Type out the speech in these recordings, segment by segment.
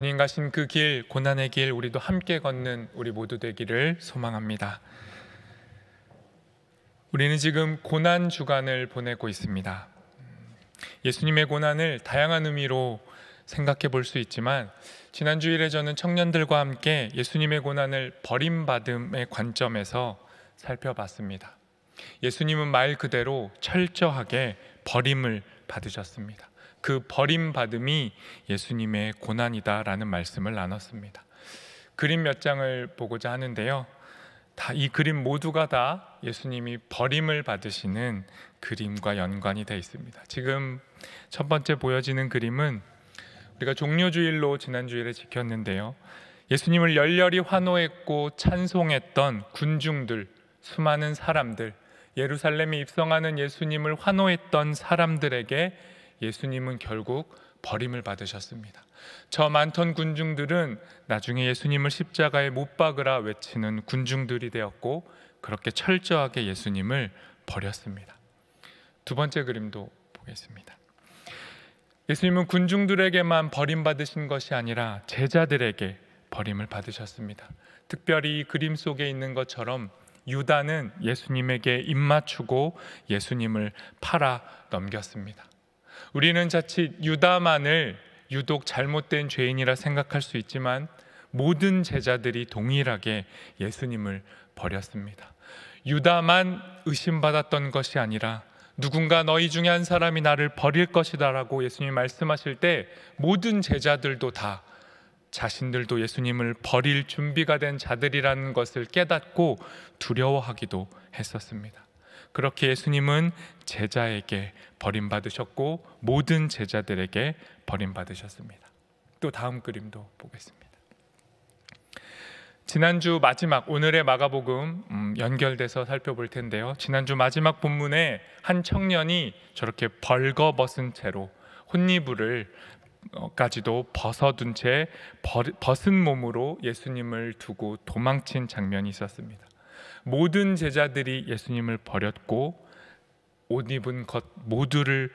주님 가신 그 길, 고난의 길, 우리도 함께 걷는 우리 모두 되기를 소망합니다. 우리는 지금 고난 주간을 보내고 있습니다. 예수님의 고난을 다양한 의미로 생각해 볼 수 있지만, 지난 주일에 저는 청년들과 함께 예수님의 고난을 버림받음의 관점에서 살펴봤습니다. 예수님은 말 그대로 철저하게 버림을 받으셨습니다. 그 버림받음이 예수님의 고난이다라는 말씀을 나눴습니다. 그림 몇 장을 보고자 하는데요, 이 그림 모두가 다 예수님이 버림을 받으시는 그림과 연관이 되어 있습니다. 지금 첫 번째 보여지는 그림은 우리가 종료주일로 지난주일에 지켰는데요, 예수님을 열렬히 환호했고 찬송했던 군중들, 수많은 사람들, 예루살렘에 입성하는 예수님을 환호했던 사람들에게 예수님은 결국 버림을 받으셨습니다. 저 많던 군중들은 나중에 예수님을 십자가에 못 박으라 외치는 군중들이 되었고, 그렇게 철저하게 예수님을 버렸습니다. 두 번째 그림도 보겠습니다. 예수님은 군중들에게만 버림받으신 것이 아니라 제자들에게 버림을 받으셨습니다. 특별히 이 그림 속에 있는 것처럼 유다는 예수님에게 입맞추고 예수님을 팔아 넘겼습니다. 우리는 자칫 유다만을 유독 잘못된 죄인이라 생각할 수 있지만, 모든 제자들이 동일하게 예수님을 버렸습니다. 유다만 의심받았던 것이 아니라 누군가 너희 중에 한 사람이 나를 버릴 것이다 라고 예수님이 말씀하실 때, 모든 제자들도 다 자신들도 예수님을 버릴 준비가 된 자들이라는 것을 깨닫고 두려워하기도 했었습니다. 그렇게 예수님은 제자에게 버림받으셨고 모든 제자들에게 버림받으셨습니다. 또 다음 그림도 보겠습니다. 지난주 마지막, 오늘의 마가복음 연결돼서 살펴볼 텐데요, 지난주 마지막 본문에 한 청년이 저렇게 벌거벗은 채로 혼니부를 까지도 벗어둔 채 벗은 몸으로 예수님을 두고 도망친 장면이 있었습니다. 모든 제자들이 예수님을 버렸고 옷 입은 것 모두를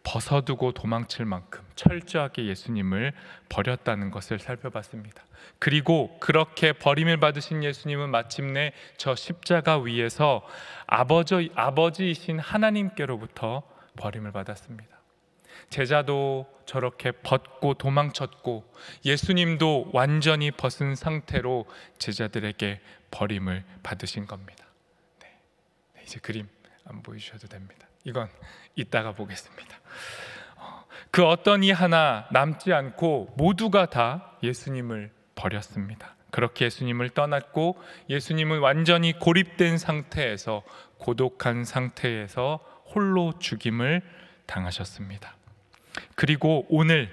벗어두고 도망칠 만큼 철저하게 예수님을 버렸다는 것을 살펴봤습니다. 그리고 그렇게 버림을 받으신 예수님은 마침내 저 십자가 위에서 아버지이신 하나님께로부터 버림을 받았습니다. 제자도 저렇게 벗고 도망쳤고, 예수님도 완전히 벗은 상태로 제자들에게 버림을 받으신 겁니다. 이제 그림 안 보여주셔도 됩니다. 이건 이따가 보겠습니다. 그 어떤 이 하나 남지 않고 모두가 다 예수님을 버렸습니다. 그렇게 예수님을 떠났고, 예수님은 완전히 고립된 상태에서, 고독한 상태에서 홀로 죽임을 당하셨습니다. 그리고 오늘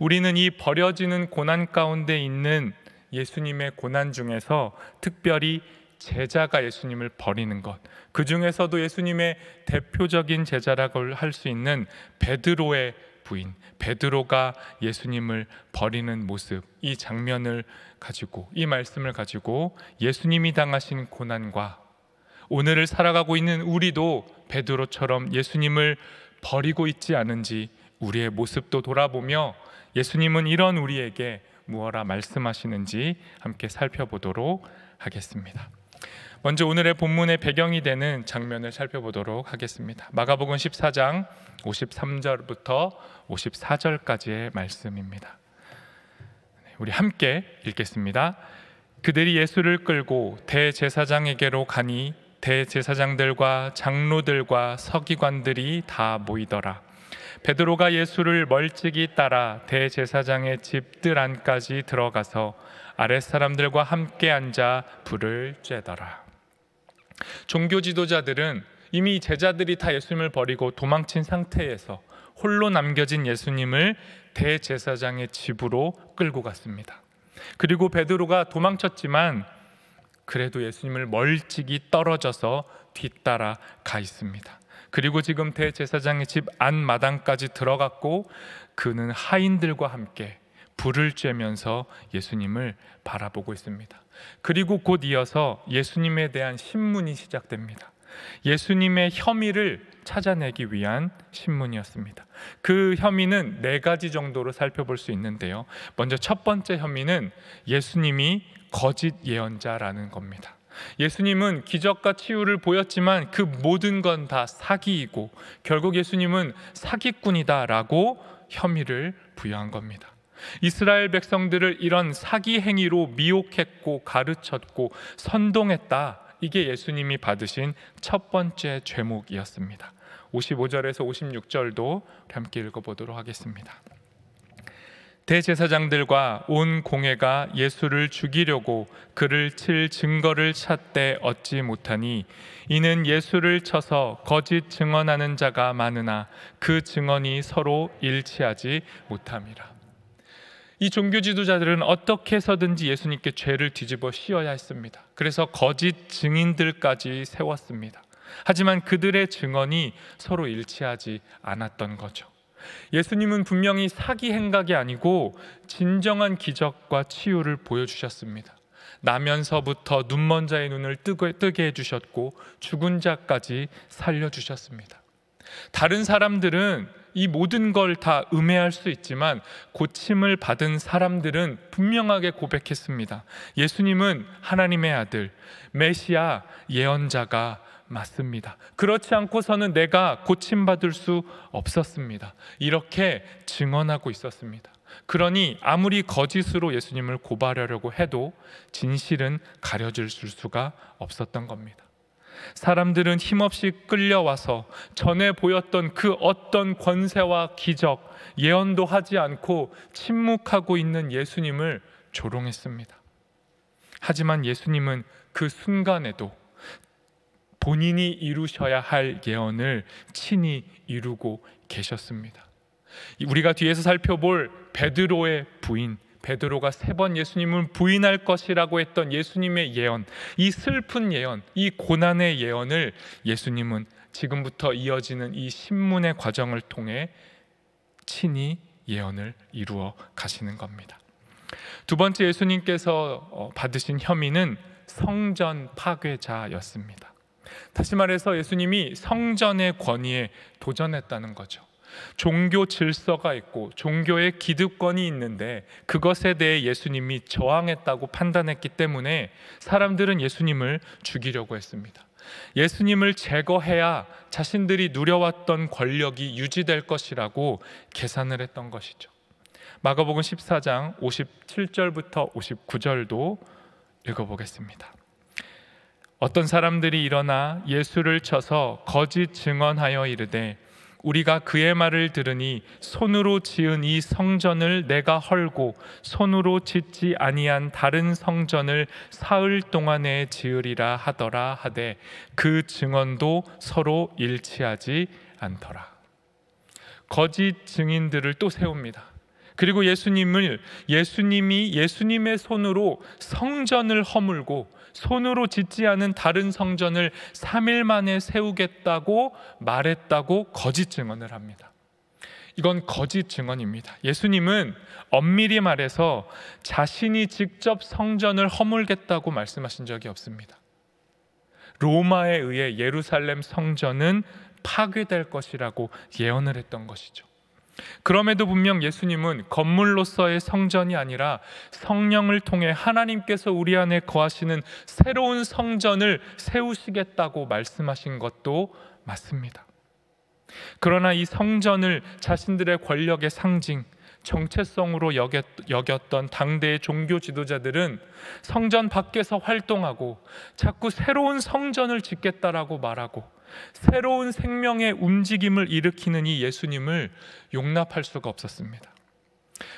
우리는 이 버려지는 고난 가운데 있는 예수님의 고난 중에서 특별히 제자가 예수님을 버리는 것, 그 중에서도 예수님의 대표적인 제자라고 할 수 있는 베드로의 부인, 베드로가 예수님을 버리는 모습, 이 장면을 가지고, 이 말씀을 가지고 예수님이 당하신 고난과 오늘을 살아가고 있는 우리도 베드로처럼 예수님을 버리고 있지 않은지 우리의 모습도 돌아보며 예수님은 이런 우리에게 무엇라 말씀하시는지 함께 살펴보도록 하겠습니다. 먼저 오늘의 본문의 배경이 되는 장면을 살펴보도록 하겠습니다. 마가복음 14장 53절부터 54절까지의 말씀입니다. 우리 함께 읽겠습니다. 그들이 예수를 끌고 대제사장에게로 가니 대제사장들과 장로들과 서기관들이 다 모이더라. 베드로가 예수를 멀찍이 따라 대제사장의 집들 안까지 들어가서 아랫사람들과 함께 앉아 불을 쬐더라. 종교 지도자들은 이미 제자들이 다 예수님을 버리고 도망친 상태에서 홀로 남겨진 예수님을 대제사장의 집으로 끌고 갔습니다. 그리고 베드로가 도망쳤지만 그래도 예수님을 멀찍이 떨어져서 뒤따라 가 있습니다. 그리고 지금 대제사장의 집 안마당까지 들어갔고, 그는 하인들과 함께 불을 쬐면서 예수님을 바라보고 있습니다. 그리고 곧 이어서 예수님에 대한 신문이 시작됩니다. 예수님의 혐의를 찾아내기 위한 신문이었습니다. 그 혐의는 4가지 정도로 살펴볼 수 있는데요. 먼저 첫 번째 혐의는 예수님이 거짓 예언자라는 겁니다. 예수님은 기적과 치유를 보였지만 그 모든 건 다 사기이고 결국 예수님은 사기꾼이다라고 혐의를 부여한 겁니다. 이스라엘 백성들을 이런 사기 행위로 미혹했고 가르쳤고 선동했다. 이게 예수님이 받으신 첫 번째 죄목이었습니다. 55절에서 56절도 함께 읽어보도록 하겠습니다. 대제사장들과 온 공회가 예수를 죽이려고 그를 칠 증거를 찾되 얻지 못하니 이는 예수를 쳐서 거짓 증언하는 자가 많으나 그 증언이 서로 일치하지 못함이라. 이 종교 지도자들은 어떻게 해서든지 예수님께 죄를 뒤집어 씌워야 했습니다. 그래서 거짓 증인들까지 세웠습니다. 하지만 그들의 증언이 서로 일치하지 않았던 거죠. 예수님은 분명히 사기 행각이 아니고 진정한 기적과 치유를 보여주셨습니다. 나면서부터 눈먼 자의 눈을 뜨게 해주셨고 죽은 자까지 살려주셨습니다. 다른 사람들은 이 모든 걸 다 음해할 수 있지만 고침을 받은 사람들은 분명하게 고백했습니다. 예수님은 하나님의 아들, 메시아, 예언자가 맞습니다. 그렇지 않고서는 내가 고침받을 수 없었습니다. 이렇게 증언하고 있었습니다. 그러니 아무리 거짓으로 예수님을 고발하려고 해도 진실은 가려질 수가 없었던 겁니다. 사람들은 힘없이 끌려와서 전에 보였던 그 어떤 권세와 기적, 예언도 하지 않고 침묵하고 있는 예수님을 조롱했습니다. 하지만 예수님은 그 순간에도 본인이 이루셔야 할 예언을 친히 이루고 계셨습니다. 우리가 뒤에서 살펴볼 베드로의 부인, 베드로가 3번 예수님을 부인할 것이라고 했던 예수님의 예언, 이 슬픈 예언, 이 고난의 예언을 예수님은 지금부터 이어지는 이 신문의 과정을 통해 친히 예언을 이루어 가시는 겁니다. 두 번째 예수님께서 받으신 혐의는 성전 파괴자였습니다. 다시 말해서 예수님이 성전의 권위에 도전했다는 거죠. 종교 질서가 있고 종교의 기득권이 있는데 그것에 대해 예수님이 저항했다고 판단했기 때문에 사람들은 예수님을 죽이려고 했습니다. 예수님을 제거해야 자신들이 누려왔던 권력이 유지될 것이라고 계산을 했던 것이죠. 마가복음 14장 57절부터 59절도 읽어보겠습니다. 어떤 사람들이 일어나 예수를 쳐서 거짓 증언하여 이르되 우리가 그의 말을 들으니 손으로 지은 이 성전을 내가 헐고 손으로 짓지 아니한 다른 성전을 사흘 동안에 지으리라 하더라 하되 그 증언도 서로 일치하지 않더라. 거짓 증인들을 또 세웁니다. 그리고 예수님이 예수님의 손으로 성전을 허물고 손으로 짓지 않은 다른 성전을 3일 만에 세우겠다고 말했다고 거짓 증언을 합니다. 이건 거짓 증언입니다. 예수님은 엄밀히 말해서 자신이 직접 성전을 허물겠다고 말씀하신 적이 없습니다. 로마에 의해 예루살렘 성전은 파괴될 것이라고 예언을 했던 것이죠. 그럼에도 분명 예수님은 건물로서의 성전이 아니라 성령을 통해 하나님께서 우리 안에 거하시는 새로운 성전을 세우시겠다고 말씀하신 것도 맞습니다. 그러나 이 성전을 자신들의 권력의 상징, 정체성으로 여겼던 당대의 종교 지도자들은 성전 밖에서 활동하고 자꾸 새로운 성전을 짓겠다라고 말하고 새로운 생명의 움직임을 일으키는 이 예수님을 용납할 수가 없었습니다.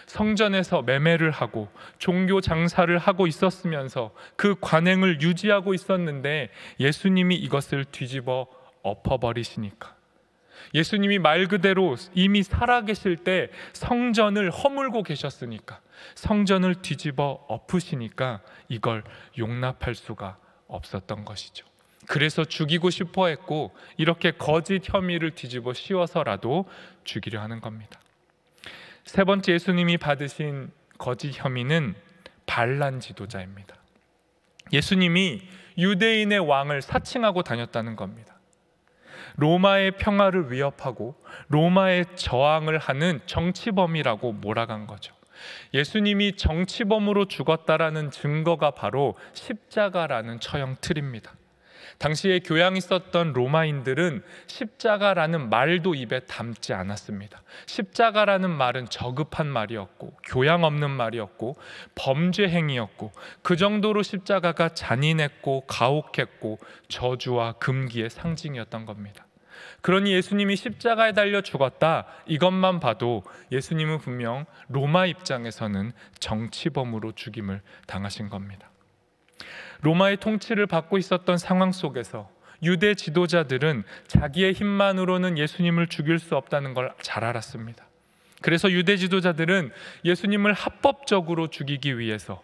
성전에서 매매를 하고 종교 장사를 하고 있었으면서 그 관행을 유지하고 있었는데 예수님이 이것을 뒤집어 엎어버리시니까, 예수님이 말 그대로 이미 살아계실 때 성전을 허물고 계셨으니까, 성전을 뒤집어 엎으시니까 이걸 용납할 수가 없었던 것이죠. 그래서 죽이고 싶어 했고 이렇게 거짓 혐의를 뒤집어 씌워서라도 죽이려 하는 겁니다. 세 번째 예수님이 받으신 거짓 혐의는 반란 지도자입니다. 예수님이 유대인의 왕을 사칭하고 다녔다는 겁니다. 로마의 평화를 위협하고 로마의 저항을 하는 정치범이라고 몰아간 거죠. 예수님이 정치범으로 죽었다라는 증거가 바로 십자가라는 처형 틀입니다. 당시에 교양이 있었던 로마인들은 십자가라는 말도 입에 담지 않았습니다. 십자가라는 말은 저급한 말이었고 교양 없는 말이었고 범죄 행위였고 그 정도로 십자가가 잔인했고 가혹했고 저주와 금기의 상징이었던 겁니다. 그러니 예수님이 십자가에 달려 죽었다, 이것만 봐도 예수님은 분명 로마 입장에서는 정치범으로 죽임을 당하신 겁니다. 로마의 통치를 받고 있었던 상황 속에서 유대 지도자들은 자기의 힘만으로는 예수님을 죽일 수 없다는 걸 잘 알았습니다. 그래서 유대 지도자들은 예수님을 합법적으로 죽이기 위해서,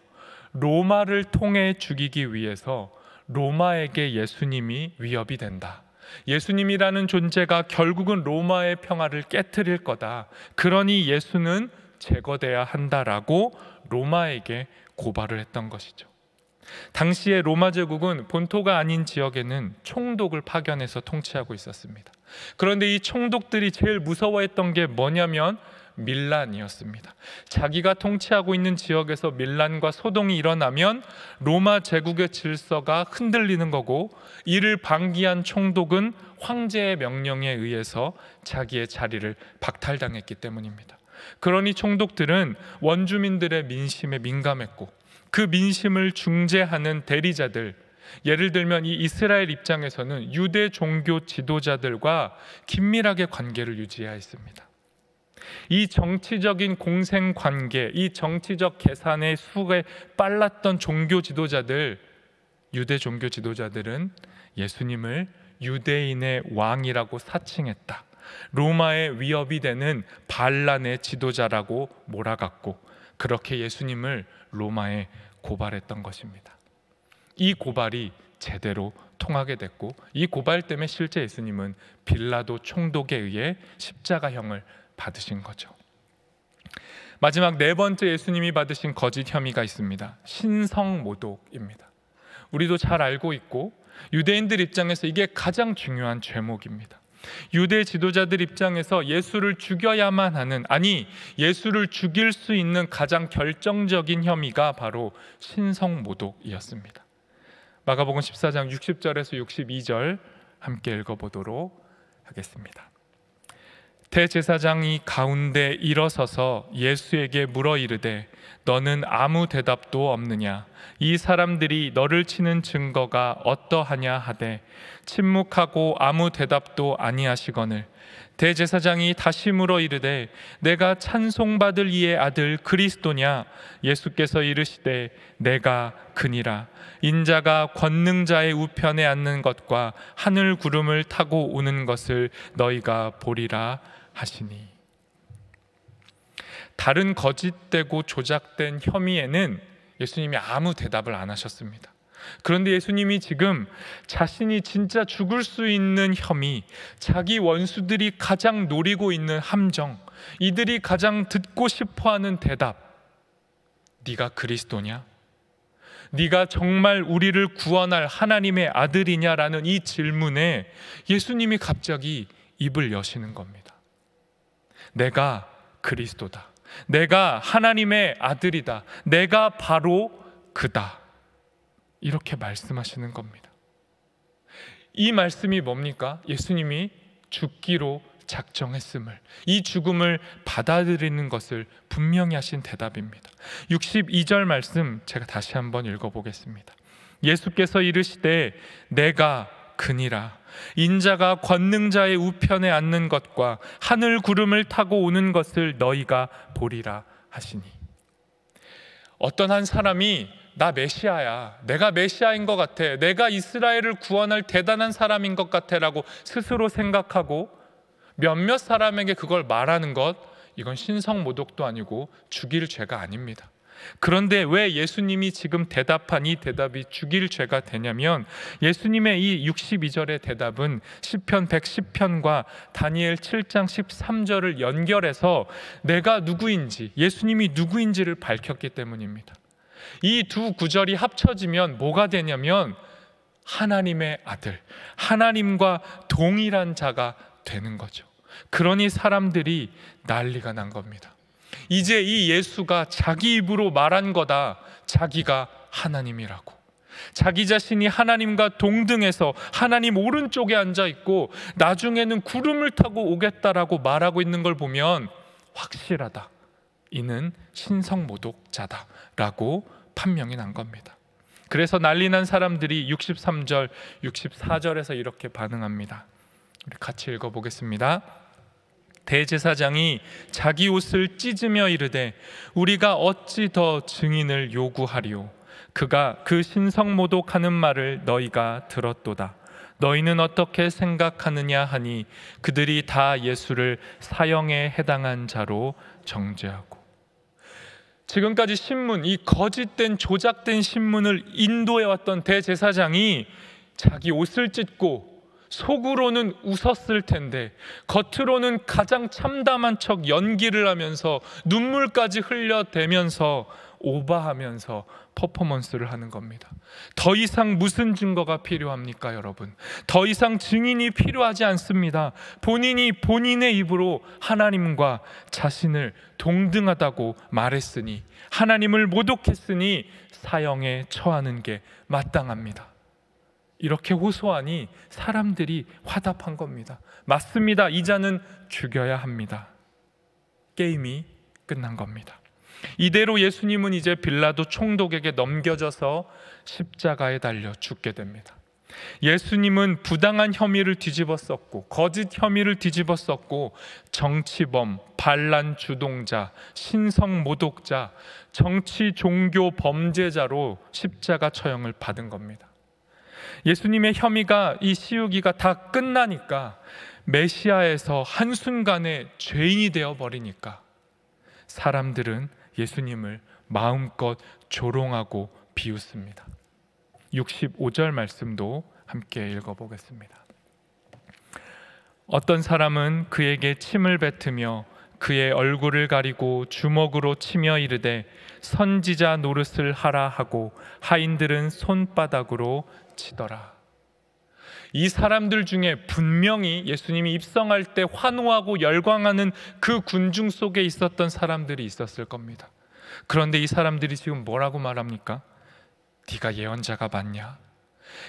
로마를 통해 죽이기 위해서 로마에게 예수님이 위협이 된다, 예수님이라는 존재가 결국은 로마의 평화를 깨트릴 거다, 그러니 예수는 제거돼야 한다라고 로마에게 고발을 했던 것이죠. 당시에 로마 제국은 본토가 아닌 지역에는 총독을 파견해서 통치하고 있었습니다. 그런데 이 총독들이 제일 무서워했던 게 뭐냐면 밀란이었습니다. 자기가 통치하고 있는 지역에서 밀란과 소동이 일어나면 로마 제국의 질서가 흔들리는 거고, 이를 방기한 총독은 황제의 명령에 의해서 자기의 자리를 박탈당했기 때문입니다. 그러니 총독들은 원주민들의 민심에 민감했고, 그 민심을 중재하는 대리자들, 예를 들면 이 이스라엘 입장에서는 유대 종교 지도자들과 긴밀하게 관계를 유지해야 했습니다. 이 정치적인 공생관계, 이 정치적 계산의 수에 빨랐던 종교 지도자들, 유대 종교 지도자들은 예수님을 유대인의 왕이라고 사칭했다, 로마의 위협이 되는 반란의 지도자라고 몰아갔고, 그렇게 예수님을 로마에 고발했던 것입니다. 이 고발이 제대로 통하게 됐고, 이 고발 때문에 실제 예수님은 빌라도 총독에 의해 십자가형을 받으신 거죠. 마지막 네 번째 예수님이 받으신 거짓 혐의가 있습니다. 신성모독입니다. 우리도 잘 알고 있고 유대인들 입장에서 이게 가장 중요한 죄목입니다. 유대 지도자들 입장에서 예수를 죽여야만 하는, 아니 예수를 죽일 수 있는 가장 결정적인 혐의가 바로 신성모독이었습니다. 마가복음 14장 60절에서 62절 함께 읽어보도록 하겠습니다. 대제사장이 가운데 일어서서 예수에게 물어 이르되 너는 아무 대답도 없느냐? 이 사람들이 너를 치는 증거가 어떠하냐 하되 침묵하고 아무 대답도 아니하시거늘 대제사장이 다시 물어 이르되 내가 찬송받을 이의 아들 그리스도냐? 예수께서 이르시되 내가 그니라. 인자가 권능자의 우편에 앉는 것과 하늘 구름을 타고 오는 것을 너희가 보리라 하시니. 다른 거짓되고 조작된 혐의에는 예수님이 아무 대답을 안 하셨습니다. 그런데 예수님이 지금 자신이 진짜 죽을 수 있는 혐의, 자기 원수들이 가장 노리고 있는 함정, 이들이 가장 듣고 싶어하는 대답, 네가 그리스도냐? 네가 정말 우리를 구원할 하나님의 아들이냐라는 이 질문에 예수님이 갑자기 입을 여시는 겁니다. 내가 그리스도다, 내가 하나님의 아들이다, 내가 바로 그다, 이렇게 말씀하시는 겁니다. 이 말씀이 뭡니까? 예수님이 죽기로 작정했음을, 이 죽음을 받아들이는 것을 분명히 하신 대답입니다. 62절 말씀 제가 다시 한번 읽어보겠습니다. 예수께서 이르시되 내가 그니라. 인자가 권능자의 우편에 앉는 것과 하늘 구름을 타고 오는 것을 너희가 보리라 하시니. 어떤 한 사람이 나 메시아야, 내가 메시아인 것 같아, 내가 이스라엘을 구원할 대단한 사람인 것 같아 라고 스스로 생각하고 몇몇 사람에게 그걸 말하는 것, 이건 신성모독도 아니고 죽일 죄가 아닙니다. 그런데 왜 예수님이 지금 대답한 이 대답이 죽일 죄가 되냐면, 예수님의 이 62절의 대답은 시편 110편과 다니엘 7장 13절을 연결해서 내가 누구인지, 예수님이 누구인지를 밝혔기 때문입니다. 이 두 구절이 합쳐지면 뭐가 되냐면 하나님의 아들, 하나님과 동일한 자가 되는 거죠. 그러니 사람들이 난리가 난 겁니다. 이제 이 예수가 자기 입으로 말한 거다. 자기가 하나님이라고. 자기 자신이 하나님과 동등해서 하나님 오른쪽에 앉아 있고 나중에는 구름을 타고 오겠다라고 말하고 있는 걸 보면 확실하다. 이는 신성모독자다라고 판명이 난 겁니다. 그래서 난리 난 사람들이 63절, 64절에서 이렇게 반응합니다. 우리 같이 읽어보겠습니다. 대제사장이 자기 옷을 찢으며 이르되 우리가 어찌 더 증인을 요구하리오. 그가 그 신성모독하는 말을 너희가 들었도다. 너희는 어떻게 생각하느냐 하니 그들이 다 예수를 사형에 해당한 자로 정죄하고. 지금까지 신문, 이 거짓된 조작된 신문을 인도해왔던 대제사장이 자기 옷을 찢고 속으로는 웃었을 텐데 겉으로는 가장 참담한 척 연기를 하면서 눈물까지 흘려대면서 오바하면서 퍼포먼스를 하는 겁니다. 더 이상 무슨 증거가 필요합니까, 여러분? 더 이상 증인이 필요하지 않습니다. 본인이 본인의 입으로 하나님과 자신을 동등하다고 말했으니, 하나님을 모독했으니 사형에 처하는 게 마땅합니다. 이렇게 호소하니 사람들이 화답한 겁니다. 맞습니다. 이 자는 죽여야 합니다. 게임이 끝난 겁니다. 이대로 예수님은 이제 빌라도 총독에게 넘겨져서 십자가에 달려 죽게 됩니다. 예수님은 부당한 혐의를 뒤집어 썼고 거짓 혐의를 뒤집어 썼고 정치범, 반란 주동자, 신성 모독자, 정치 종교 범죄자로 십자가 처형을 받은 겁니다. 예수님의 혐의가, 이 시우기가 다 끝나니까, 메시아에서 한순간에 죄인이 되어버리니까 사람들은 예수님을 마음껏 조롱하고 비웃습니다. 65절 말씀도 함께 읽어보겠습니다. 어떤 사람은 그에게 침을 뱉으며 그의 얼굴을 가리고 주먹으로 치며 이르되 선지자 노릇을 하라 하고 하인들은 손바닥으로 치더라. 이 사람들 중에 분명히 예수님이 입성할 때 환호하고 열광하는 그 군중 속에 있었던 사람들이 있었을 겁니다. 그런데 이 사람들이 지금 뭐라고 말합니까? 네가 예언자가 맞냐?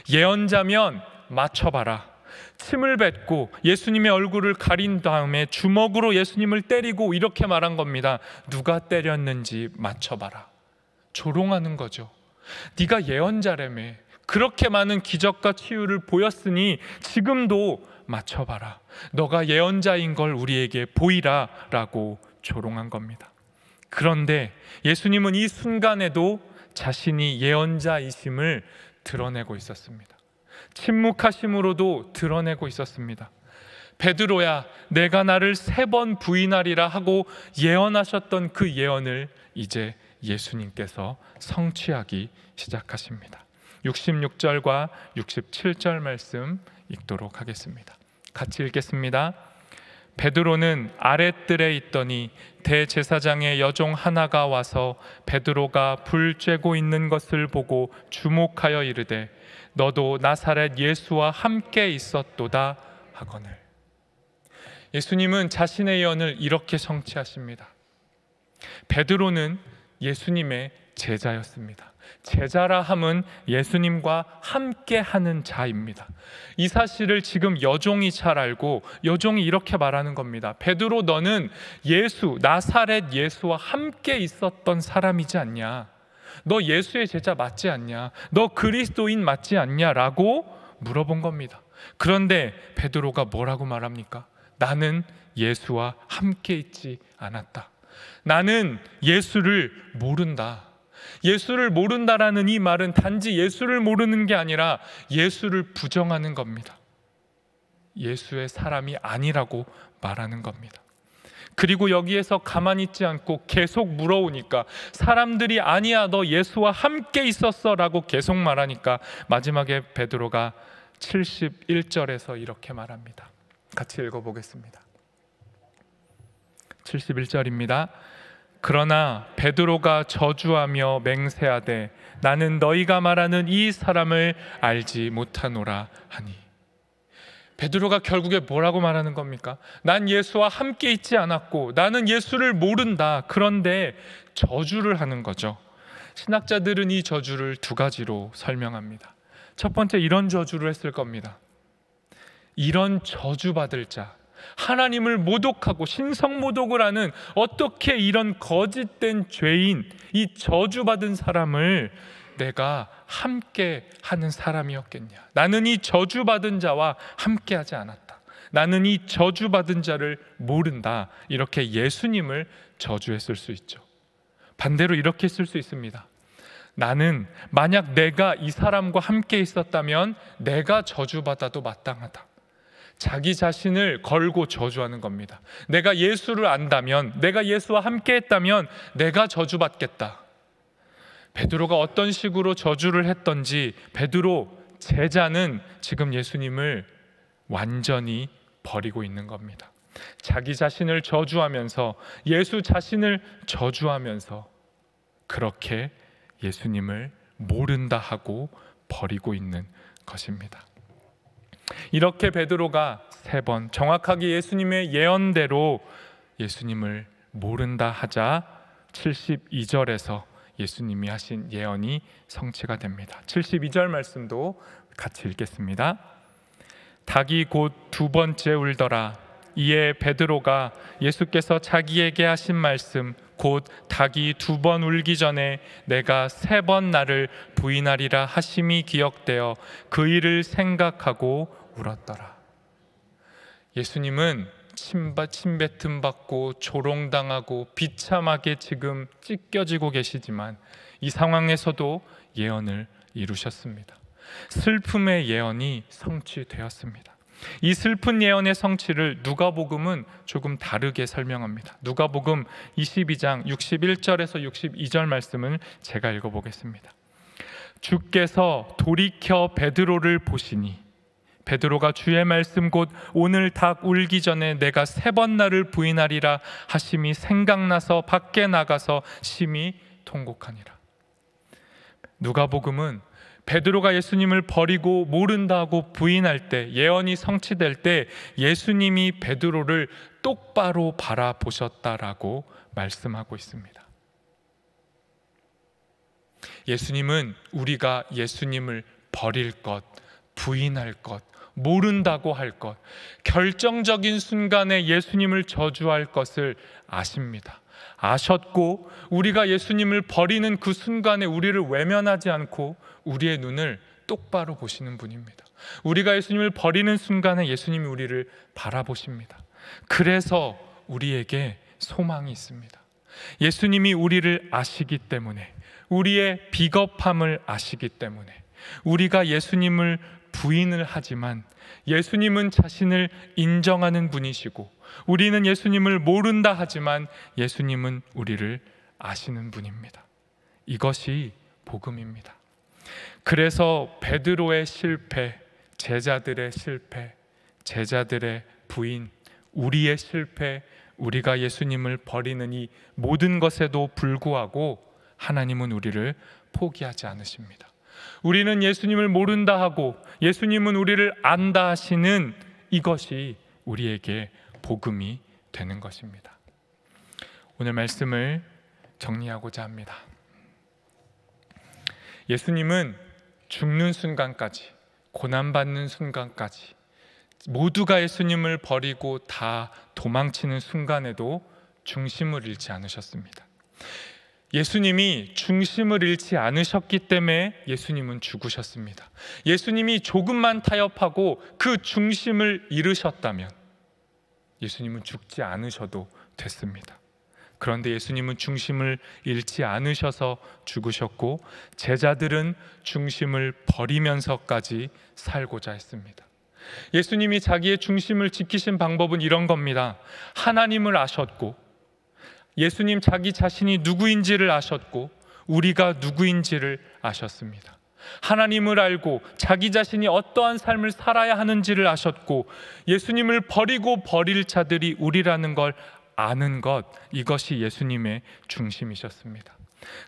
예언자면 맞춰봐라. 침을 뱉고 예수님의 얼굴을 가린 다음에 주먹으로 예수님을 때리고 이렇게 말한 겁니다. 누가 때렸는지 맞춰봐라. 조롱하는 거죠. 네가 예언자라며, 그렇게 많은 기적과 치유를 보였으니 지금도 맞춰봐라. 너가 예언자인 걸 우리에게 보이라 라고 조롱한 겁니다. 그런데 예수님은 이 순간에도 자신이 예언자이심을 드러내고 있었습니다. 침묵하심으로도 드러내고 있었습니다. 베드로야, 내가 나를 3번 부인하리라 하고 예언하셨던 그 예언을 이제 예수님께서 성취하기 시작하십니다. 66절과 67절 말씀 읽도록 하겠습니다. 같이 읽겠습니다. 베드로는 아랫뜰에 있더니 대제사장의 여종 하나가 와서 베드로가 불 쬐고 있는 것을 보고 주목하여 이르되 너도 나사렛 예수와 함께 있었도다 하거늘. 예수님은 자신의 예언을 이렇게 성취하십니다. 베드로는 예수님의 제자였습니다. 제자라 함은 예수님과 함께 하는 자입니다. 이 사실을 지금 여종이 잘 알고 여종이 이렇게 말하는 겁니다. 베드로, 너는 예수, 나사렛 예수와 함께 있었던 사람이지 않냐? 너 예수의 제자 맞지 않냐? 너 그리스도인 맞지 않냐? 라고 물어본 겁니다. 그런데 베드로가 뭐라고 말합니까? 나는 예수와 함께 있지 않았다. 나는 예수를 모른다. 예수를 모른다라는 이 말은 단지 예수를 모르는 게 아니라 예수를 부정하는 겁니다. 예수의 사람이 아니라고 말하는 겁니다. 그리고 여기에서 가만히 있지 않고 계속 물어오니까, 사람들이 아니야 너 예수와 함께 있었어 라고 계속 말하니까 마지막에 베드로가 71절에서 이렇게 말합니다. 같이 읽어보겠습니다. 71절입니다. 그러나 베드로가 저주하며 맹세하되 나는 너희가 말하는 이 사람을 알지 못하노라 하니. 베드로가 결국에 뭐라고 말하는 겁니까? 난 예수와 함께 있지 않았고 나는 예수를 모른다. 그런데 저주를 하는 거죠. 신학자들은 이 저주를 두 가지로 설명합니다. 첫 번째, 이런 저주를 했을 겁니다. 이런 저주받을 자, 하나님을 모독하고 신성모독을 하는 어떻게 이런 거짓된 죄인, 이 저주받은 사람을 내가 함께 하는 사람이었겠냐. 나는 이 저주받은 자와 함께 하지 않았다. 나는 이 저주받은 자를 모른다. 이렇게 예수님을 저주했을 수 있죠. 반대로 이렇게 쓸 수 있습니다. 나는 만약 내가 이 사람과 함께 있었다면 내가 저주받아도 마땅하다. 자기 자신을 걸고 저주하는 겁니다. 내가 예수를 안다면, 내가 예수와 함께 했다면 내가 저주받겠다. 베드로가 어떤 식으로 저주를 했던지 베드로 제자는 지금 예수님을 완전히 버리고 있는 겁니다. 자기 자신을 저주하면서, 예수 자신을 저주하면서 그렇게 예수님을 모른다 하고 버리고 있는 것입니다. 이렇게 베드로가 3번 정확하게 예수님의 예언대로 예수님을 모른다 하자 72절에서 예수님이 하신 예언이 성취가 됩니다. 72절 말씀도 같이 읽겠습니다. 닭이 곧 2번째 울더라. 이에 베드로가 예수께서 자기에게 하신 말씀 곧 닭이 2번 울기 전에 내가 3번 나를 부인하리라 하심이 기억되어 그 일을 생각하고 울었더라. 예수님은 침뱉음 받고 조롱당하고 비참하게 지금 찢겨지고 계시지만 이 상황에서도 예언을 이루셨습니다. 슬픔의 예언이 성취되었습니다. 이 슬픈 예언의 성취를 누가복음은 조금 다르게 설명합니다. 누가복음 22장 61절에서 62절 말씀을 제가 읽어보겠습니다. 주께서 돌이켜 베드로를 보시니 베드로가 주의 말씀 곧 오늘 닭 울기 전에 내가 3번 나를 부인하리라 하심이 생각나서 밖에 나가서 심히 통곡하니라. 누가복음은 베드로가 예수님을 버리고 모른다고 부인할 때, 예언이 성취될 때 예수님이 베드로를 똑바로 바라보셨다라고 말씀하고 있습니다. 예수님은 우리가 예수님을 버릴 것, 부인할 것, 모른다고 할 것, 결정적인 순간에 예수님을 저주할 것을 아십니다. 아셨고 우리가 예수님을 버리는 그 순간에 우리를 외면하지 않고 우리의 눈을 똑바로 보시는 분입니다. 우리가 예수님을 버리는 순간에 예수님이 우리를 바라보십니다. 그래서 우리에게 소망이 있습니다. 예수님이 우리를 아시기 때문에, 우리의 비겁함을 아시기 때문에 우리가 예수님을 부인을 하지만 예수님은 자신을 인정하는 분이시고 우리는 예수님을 모른다 하지만 예수님은 우리를 아시는 분입니다. 이것이 복음입니다. 그래서 베드로의 실패, 제자들의 실패, 제자들의 부인, 우리의 실패, 우리가 예수님을 버리는 이 모든 것에도 불구하고 하나님은 우리를 포기하지 않으십니다. 우리는 예수님을 모른다 하고 예수님은 우리를 안다 하시는 이것이 우리에게 복음이 되는 것입니다. 오늘 말씀을 정리하고자 합니다. 예수님은 죽는 순간까지, 고난받는 순간까지, 모두가 예수님을 버리고 다 도망치는 순간에도 중심을 잃지 않으셨습니다. 예수님이 중심을 잃지 않으셨기 때문에 예수님은 죽으셨습니다. 예수님이 조금만 타협하고 그 중심을 잃으셨다면 예수님은 죽지 않으셔도 됐습니다. 그런데 예수님은 중심을 잃지 않으셔서 죽으셨고 제자들은 중심을 버리면서까지 살고자 했습니다. 예수님이 자기의 중심을 지키신 방법은 이런 겁니다. 하나님을 아셨고 예수님 자기 자신이 누구인지를 아셨고 우리가 누구인지를 아셨습니다. 하나님을 알고 자기 자신이 어떠한 삶을 살아야 하는지를 아셨고 예수님을 버리고 버릴 자들이 우리라는 걸 아는 것, 이것이 예수님의 중심이셨습니다.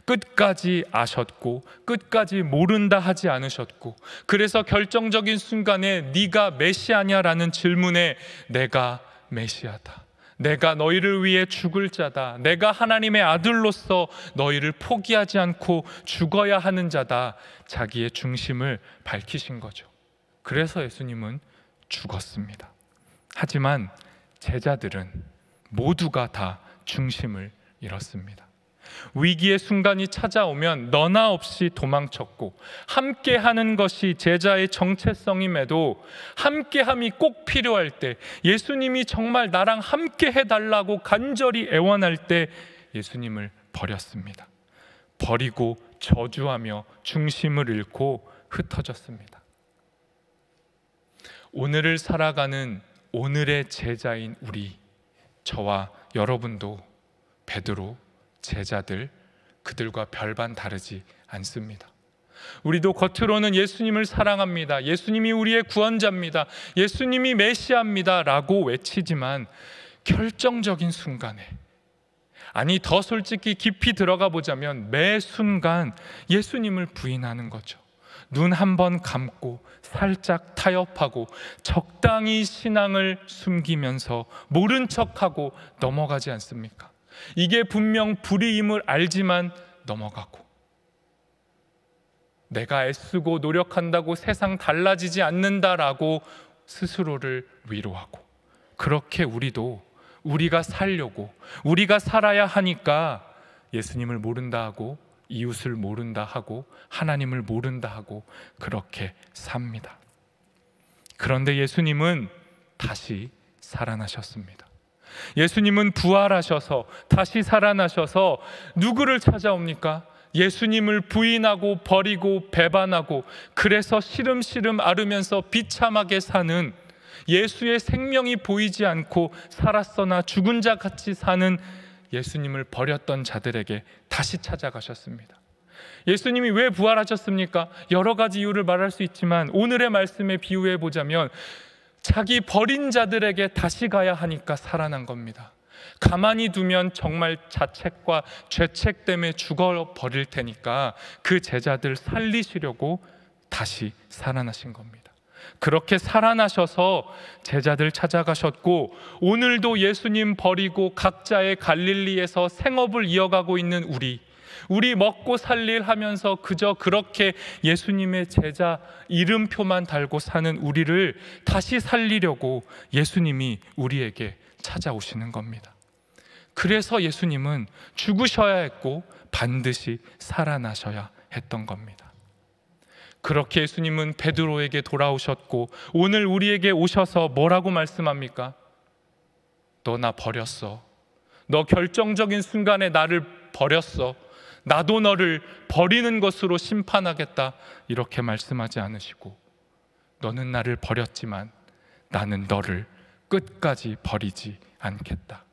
끝까지 아셨고 끝까지 모른다 하지 않으셨고, 그래서 결정적인 순간에 네가 메시아냐라는 질문에 내가 메시아다, 내가 너희를 위해 죽을 자다, 내가 하나님의 아들로서 너희를 포기하지 않고 죽어야 하는 자다, 자기의 중심을 밝히신 거죠. 그래서 예수님은 죽었습니다. 하지만 제자들은 모두가 다 중심을 잃었습니다. 위기의 순간이 찾아오면 너나 없이 도망쳤고, 함께하는 것이 제자의 정체성임에도 함께함이 꼭 필요할 때, 예수님이 정말 나랑 함께 해달라고 간절히 애원할 때 예수님을 버렸습니다. 버리고 저주하며 중심을 잃고 흩어졌습니다. 오늘을 살아가는 오늘의 제자인 우리, 저와 여러분도 베드로, 제자들, 그들과 별반 다르지 않습니다. 우리도 겉으로는 예수님을 사랑합니다, 예수님이 우리의 구원자입니다, 예수님이 메시아입니다 라고 외치지만 결정적인 순간에, 아니 더 솔직히 깊이 들어가 보자면 매 순간 예수님을 부인하는 거죠. 눈 한 번 감고 살짝 타협하고 적당히 신앙을 숨기면서 모른 척하고 넘어가지 않습니까? 이게 분명 불의임을 알지만 넘어가고, 내가 애쓰고 노력한다고 세상 달라지지 않는다라고 스스로를 위로하고, 그렇게 우리도 우리가 살려고, 우리가 살아야 하니까 예수님을 모른다 하고, 이웃을 모른다 하고, 하나님을 모른다 하고 그렇게 삽니다. 그런데 예수님은 다시 살아나셨습니다. 예수님은 부활하셔서 다시 살아나셔서 누구를 찾아옵니까? 예수님을 부인하고 버리고 배반하고, 그래서 시름시름 앓으면서 비참하게 사는, 예수의 생명이 보이지 않고 살았으나 죽은 자 같이 사는 예수님을 버렸던 자들에게 다시 찾아가셨습니다. 예수님이 왜 부활하셨습니까? 여러 가지 이유를 말할 수 있지만 오늘의 말씀에 비유해 보자면 자기 버린 자들에게 다시 가야 하니까 살아난 겁니다. 가만히 두면 정말 자책과 죄책 때문에 죽어버릴 테니까 그 제자들 살리시려고 다시 살아나신 겁니다. 그렇게 살아나셔서 제자들 찾아가셨고, 오늘도 예수님 버리고 각자의 갈릴리에서 생업을 이어가고 있는 우리 먹고 살릴 하면서 그저 그렇게 예수님의 제자 이름표만 달고 사는 우리를 다시 살리려고 예수님이 우리에게 찾아오시는 겁니다. 그래서 예수님은 죽으셔야 했고 반드시 살아나셔야 했던 겁니다. 그렇게 예수님은 베드로에게 돌아오셨고 오늘 우리에게 오셔서 뭐라고 말씀합니까? 너 나 버렸어. 너 결정적인 순간에 나를 버렸어. 나도 너를 버리는 것으로 심판하겠다, 이렇게 말씀하지 않으시고, 너는 나를 버렸지만 나는 너를 끝까지 버리지 않겠다.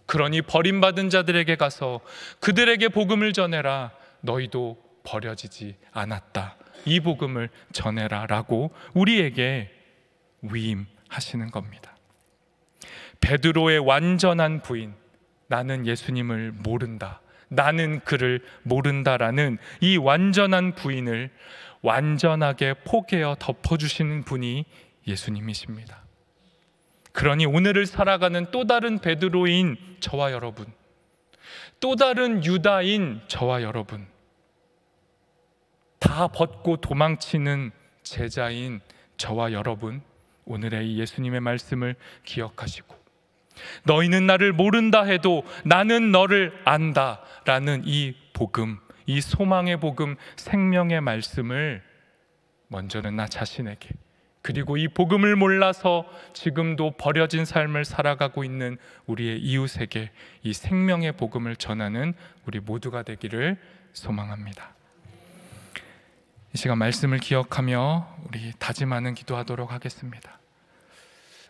그러니 버림받은 자들에게 가서 그들에게 복음을 전해라. 너희도 버려지지 않았다. 이 복음을 전해라 라고 우리에게 위임하시는 겁니다. 베드로의 완전한 부인, 나는 예수님을 모른다, 나는 그를 모른다라는 이 완전한 부인을 완전하게 포개어 덮어주시는 분이 예수님이십니다. 그러니 오늘을 살아가는 또 다른 베드로인 저와 여러분, 또 다른 유다인 저와 여러분, 다 벗고 도망치는 제자인 저와 여러분, 오늘의 이 예수님의 말씀을 기억하시고, 너희는 나를 모른다 해도 나는 너를 안다 라는 이 복음, 이 소망의 복음, 생명의 말씀을 먼저는 나 자신에게, 그리고 이 복음을 몰라서 지금도 버려진 삶을 살아가고 있는 우리의 이웃에게 이 생명의 복음을 전하는 우리 모두가 되기를 소망합니다. 이 시간 말씀을 기억하며 우리 다짐하는 기도하도록 하겠습니다.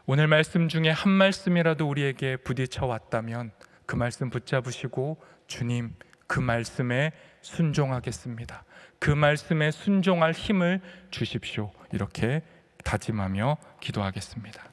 오늘 말씀 중에 한 말씀이라도 우리에게 부딪혀 왔다면 그 말씀 붙잡으시고, 주님, 그 말씀에 순종하겠습니다, 그 말씀에 순종할 힘을 주십시오, 이렇게 다짐하며 기도하겠습니다.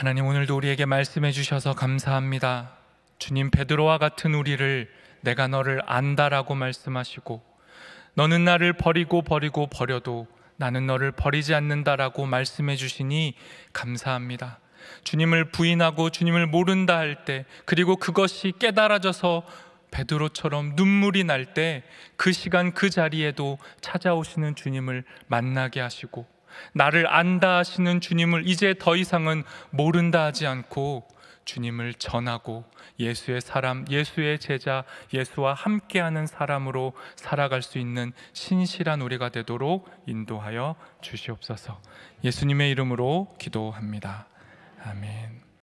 하나님, 오늘도 우리에게 말씀해 주셔서 감사합니다. 주님, 베드로와 같은 우리를 내가 너를 안다라고 말씀하시고, 너는 나를 버려도 나는 너를 버리지 않는다라고 말씀해 주시니 감사합니다. 주님을 부인하고 주님을 모른다 할 때, 그리고 그것이 깨달아져서 베드로처럼 눈물이 날 때, 그 시간 그 자리에도 찾아오시는 주님을 만나게 하시고, 나를 안다 하시는 주님을 이제 더 이상은 모른다 하지 않고 주님을 전하고 예수의 사람, 예수의 제자, 예수와 함께하는 사람으로 살아갈 수 있는 신실한 우리가 되도록 인도하여 주시옵소서. 예수님의 이름으로 기도합니다. 아멘.